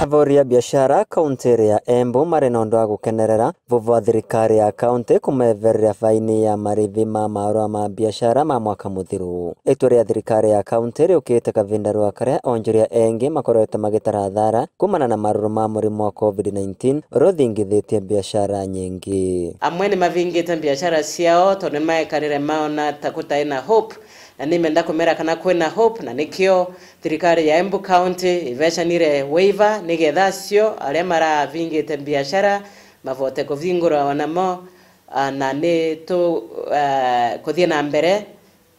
Avoria biashara kaunti ya Embu mari na undu wa gukenerera vuva thirikari ya kaunti kumeverera faini ya marithi ma marua ma biashara ma mwaka muthiru. Itua ria thirikari ya kaunti riukite kavinda rwa karia Onjoria engi makoretwo magitara thara kumana na maruru ma murimu wa COVID-19 ruthingithitie biashara nyingi. Amwe ni mavingite biashara ciao tondu maekarire maona takutaina hope na nimenda kumera kana kwena hope na nikio thirikari ya Embu County iveshanire waiver nigethacio aria maravingite biashara mavote kuvingura wanamo na ni tu kuthie na mbere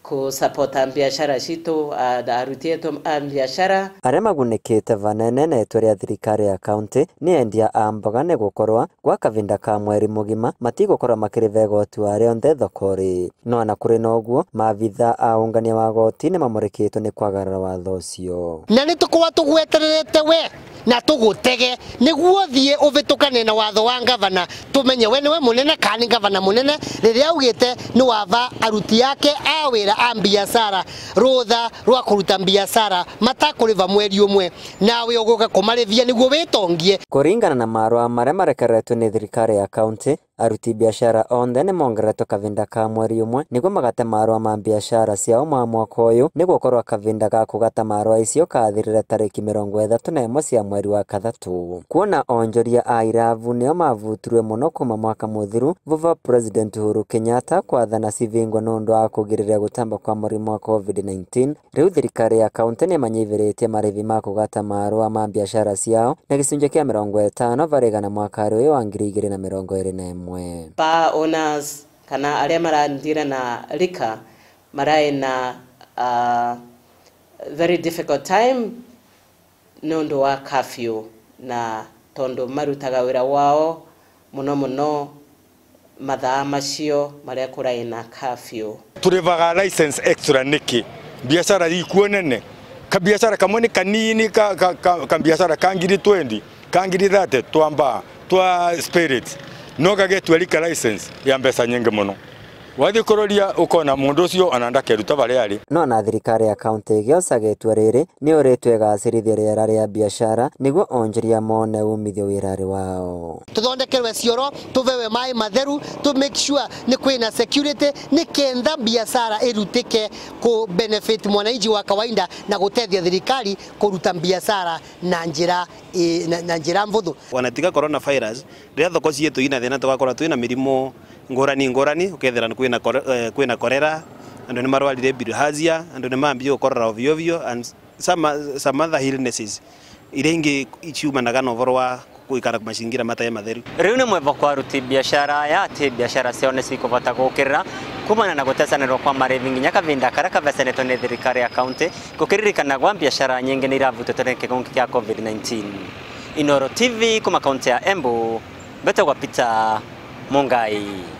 ku support biashara citu arutie tu biashara aria magunikite vanene na itua ria thirikari ya kaunti ni endia a mboga ni gukorwa gwa kavinda ka mweri mugima matigukorwa makiriva igoti wario nthe thokori no na kuri na uguo maabitha a ungania wa goti ni mamurikitwo ni kwagarara watho ucio na ni tukwa tugwetererete we na tugutege niguo thie uvitukane na watho wa gavana tumenye we niwe munene kani gavana munene riria ugite ni wava aruti yake awira a biashara rutha rwa kuruta biashara matakuriva mweri umwe nawe uguka kumarithia niguo witongie kuringana na marua maria marekeretwo ni thirikari ya kaunti aruti biashara onthe ni mongeretwo kavinda ka mweri umwe niguo magate marua ma biashara ciao ma mwaka uyu niguo korwa kavinda ga kugata marua icio kathirire tariki 31 cia mweri wa kathatu. Kuona Onjoria a iravu nio mavutirwe muno kuma mwaka muthiru vuva President Uhuru Kenyatta kwathana civingwa nundu wa kugiriria gutamba kwa murimu wa COVID-19 riu thirikari ya kaunti ni manyiviritie marithi ma kugata marua ma biashara ciao na gicunje kia 50 varigana mwaka uyu wa 2021. Bar owners kana aria marandira na rika marai na very difficult time nundu wa curfew na tondu marutaga wira wao muno mathaa macio maria kurai na curfew. Turivaga license extra niki biashara ikuo nene ka biashara kamwe ni kanini ka biashara kangiri 20 kangiri 30 twamba twa spirit no kagetwa lika license ya mbesa nyingi muno wathi kuroria ukona mundu ucio ananda keruta bariari no na thirikari ya kaunti giocagetwa riri ni uritwe gacirithia riera ria biashara niguo Onjoria mone umithio wirari wao tuthondekerwe cioro tuvewe mai matheru to make sure ni kwina security ni kenda biashara irutike ku benefit mwananchi wa kawaida na gutethia thirikari kuruta biashara na njira mvuthu wanatiga coronavirus ria thoko cietu ina thina twakora twina mirimo ngorani ukethera kwina korera andu ni marwalire bilharzia andu ni mambio gukorora ovyo and some other illnesses irengi ichiumanaga na uvoro wa kuikara kumashingira mataye matheru riu ni mwevo kwa aruti biashara ya ati biashara cio ni cikuvota gukirira kumana na gutesanirwo kwa marithi nginya kavinda karia kavecenetwo ni thirikari ya kaunti gukiririkana gwa biashara nyingi ni iravutitwo ni kigungi kia COVID-19. Inoro TV kuma kaunti ya Embu, Betagwa Peter Mungai.